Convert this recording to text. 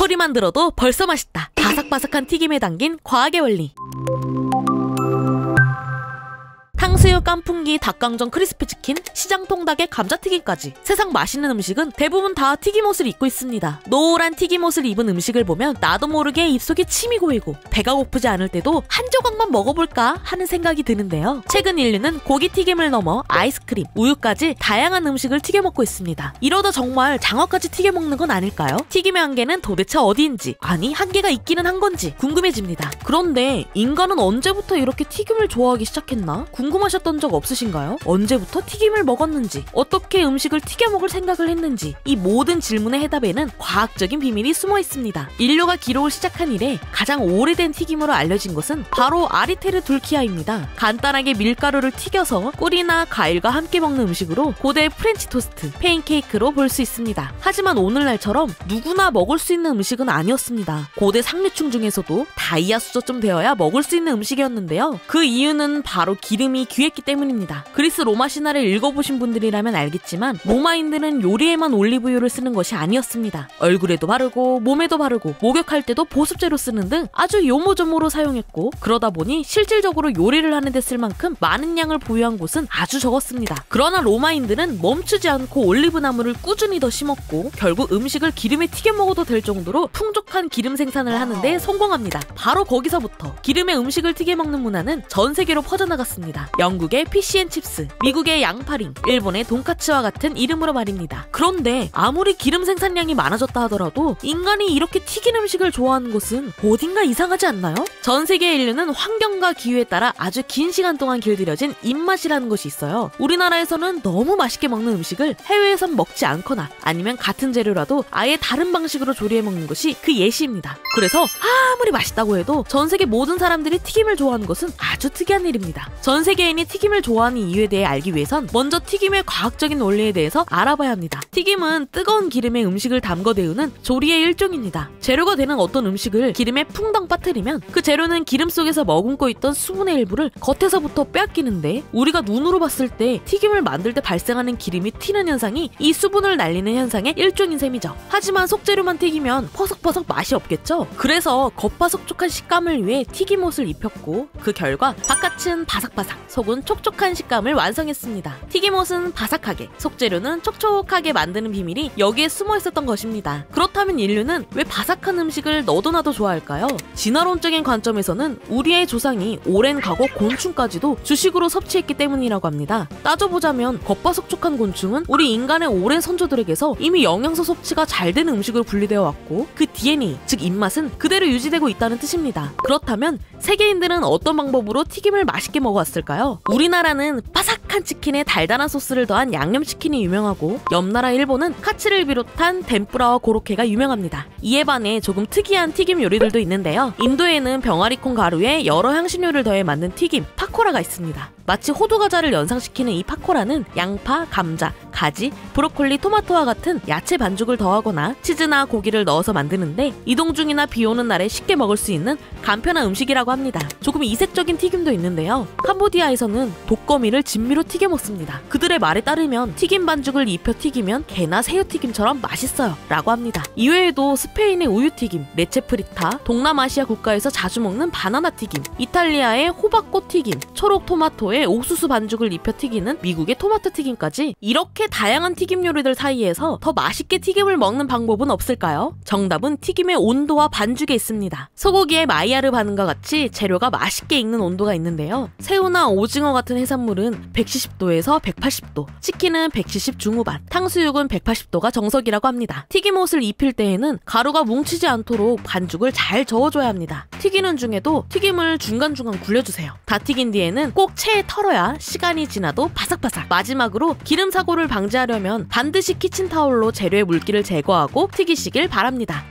소리만 들어도 벌써 맛있다. 바삭바삭한 튀김에 담긴 과학의 원리. 탕수육, 깐풍기, 닭강정, 크리스피 치킨, 시장 통닭에 감자튀김까지 세상 맛있는 음식은 대부분 다 튀김옷을 입고 있습니다. 노란 튀김옷을 입은 음식을 보면 나도 모르게 입속에 침이 고이고 배가 고프지 않을 때도 한 조각만 먹어볼까 하는 생각이 드는데요. 최근 인류는 고기튀김을 넘어 아이스크림, 우유까지 다양한 음식을 튀겨 먹고 있습니다. 이러다 정말 장어까지 튀겨 먹는 건 아닐까요? 튀김의 한계는 도대체 어디인지, 아니 한계가 있기는 한 건지 궁금해집니다. 그런데 인간은 언제부터 이렇게 튀김을 좋아하기 시작했나? 궁금하셨던 적 없으신가요? 언제부터 튀김을 먹었는지, 어떻게 음식을 튀겨 먹을 생각을 했는지, 이 모든 질문의 해답에는 과학적인 비밀이 숨어 있습니다. 인류가 기록을 시작한 이래 가장 오래된 튀김으로 알려진 것은 바로 아리테르 둘키아입니다. 간단하게 밀가루를 튀겨서 꿀이나 과일과 함께 먹는 음식으로 고대 프렌치 토스트, 팬케이크로 볼 수 있습니다. 하지만 오늘날처럼 누구나 먹을 수 있는 음식은 아니었습니다. 고대 상류층 중에서도 다이아 수저쯤 되어야 먹을 수 있는 음식이었는데요. 그 이유는 바로 기름이 귀했기 때문입니다. 그리스 로마 신화를 읽어보신 분들이라면 알겠지만 로마인들은 요리에만 올리브유를 쓰는 것이 아니었습니다. 얼굴에도 바르고 몸에도 바르고 목욕할 때도 보습제로 쓰는 등 아주 요모조모로 사용했고, 그러다 보니 실질적으로 요리를 하는 데 쓸 만큼 많은 양을 보유한 곳은 아주 적었습니다. 그러나 로마인들은 멈추지 않고 올리브나무를 꾸준히 더 심었고 결국 음식을 기름에 튀겨 먹어도 될 정도로 풍족한 기름 생산을 하는 데 성공합니다. 바로 거기서부터 기름에 음식을 튀겨 먹는 문화는 전 세계로 퍼져나갔습니다. 영국의 피시앤칩스, 미국의 양파링, 일본의 돈까츠와 같은 이름으로 말입니다. 그런데 아무리 기름 생산량이 많아졌다 하더라도 인간이 이렇게 튀긴 음식을 좋아하는 것은 어딘가 이상하지 않나요? 전 세계 인류는 환경과 기후에 따라 아주 긴 시간 동안 길들여진 입맛이라는 것이 있어요. 우리나라에서는 너무 맛있게 먹는 음식을 해외에선 먹지 않거나 아니면 같은 재료라도 아예 다른 방식으로 조리해 먹는 것이 그 예시입니다. 그래서 아무리 맛있다고 해도 전 세계 모든 사람들이 튀김을 좋아하는 것은 아주 특이한 일입니다. 전 세계인이 튀김을 좋아하는 이유에 대해 알기 위해선 먼저 튀김의 과학적인 원리에 대해서 알아봐야 합니다. 튀김은 뜨거운 기름에 음식을 담궈 데우는 조리의 일종입니다. 재료가 되는 어떤 음식을 기름에 풍덩 빠뜨리면 그 재료는 기름 속에서 머금고 있던 수분의 일부를 겉에서부터 빼앗기는데, 우리가 눈으로 봤을 때 튀김을 만들 때 발생하는 기름이 튀는 현상이 이 수분을 날리는 현상의 일종인 셈이죠. 하지만 속재료만 튀기면 퍼석퍼석 맛이 없겠죠? 그래서 겉바속촉한 식감을 위해 튀김옷을 입혔고, 그 결과 바깥은 바삭바삭, 속은 촉촉한 식감을 완성했습니다. 튀김옷은 바삭하게, 속재료는 촉촉하게 만드는 비밀이 여기에 숨어 있었던 것입니다. 그렇다면 인류는 왜 바삭한 음식을 너도나도 좋아할까요? 진화론적인 관점에서는 우리의 조상이 오랜 과거 곤충까지도 주식으로 섭취했기 때문이라고 합니다. 따져보자면 겉바속촉한 곤충은 우리 인간의 오랜 선조들에게서 이미 영양소 섭취가 잘 되는 음식으로 분리되어 왔고, 그 DNA, 즉 입맛은 그대로 유지되고 있다는 뜻입니다. 그렇다면 세계인들은 어떤 방법으로 튀김을 맛있게 먹어왔을까요? 우리나라는 바삭한 치킨에 달달한 소스를 더한 양념치킨이 유명하고, 옆나라 일본은 카츠를 비롯한 덴뿌라와 고로케가 유명합니다. 이에 반해 조금 특이한 튀김 요리들도 있는데요. 인도에는 병아리콩 가루에 여러 향신료를 더해 만든 튀김, 파코라가 있습니다. 마치 호두과자를 연상시키는 이 파코라는 양파, 감자, 가지, 브로콜리, 토마토와 같은 야채 반죽을 더하거나 치즈나 고기를 넣어서 만드는데, 이동 중이나 비 오는 날에 쉽게 먹을 수 있는 간편한 음식이라고 합니다. 조금 이색적인 튀김도 있는데요. 캄보디아에서는 독거미를 진미로 튀겨 먹습니다. 그들의 말에 따르면 튀김 반죽을 입혀 튀기면 게나 새우튀김처럼 맛있어요 라고 합니다. 이외에도 스페인의 우유튀김, 레체프리타, 동남아시아 국가에서 자주 먹는 바나나튀김, 이탈리아의 호박꽃튀김, 초록토마토에 옥수수 반죽을 입혀 튀기는 미국의 토마토튀김까지, 이렇게 다양한 튀김 요리들 사이에서 더 맛있게 튀김을 먹는 방법은 없을까요? 정답은 튀김의 온도와 반죽에 있습니다. 소고기의 마이야르 반응과 같이 재료가 맛있게 익는 온도가 있는데요. 새우나 오징어 같은 해산물은 170도에서 180도, 치킨은 170 중후반, 탕수육은 180도가 정석이라고 합니다. 튀김옷을 입힐 때에는 가루가 뭉치지 않도록 반죽을 잘 저어줘야 합니다. 튀기는 중에도 튀김을 중간중간 굴려주세요. 다 튀긴 뒤에는 꼭 체에 털어야 시간이 지나도 바삭바삭. 마지막으로 기름 사고를 방지하려면 반드시 키친타올로 재료의 물기를 제거하고 튀기시길 바랍니다.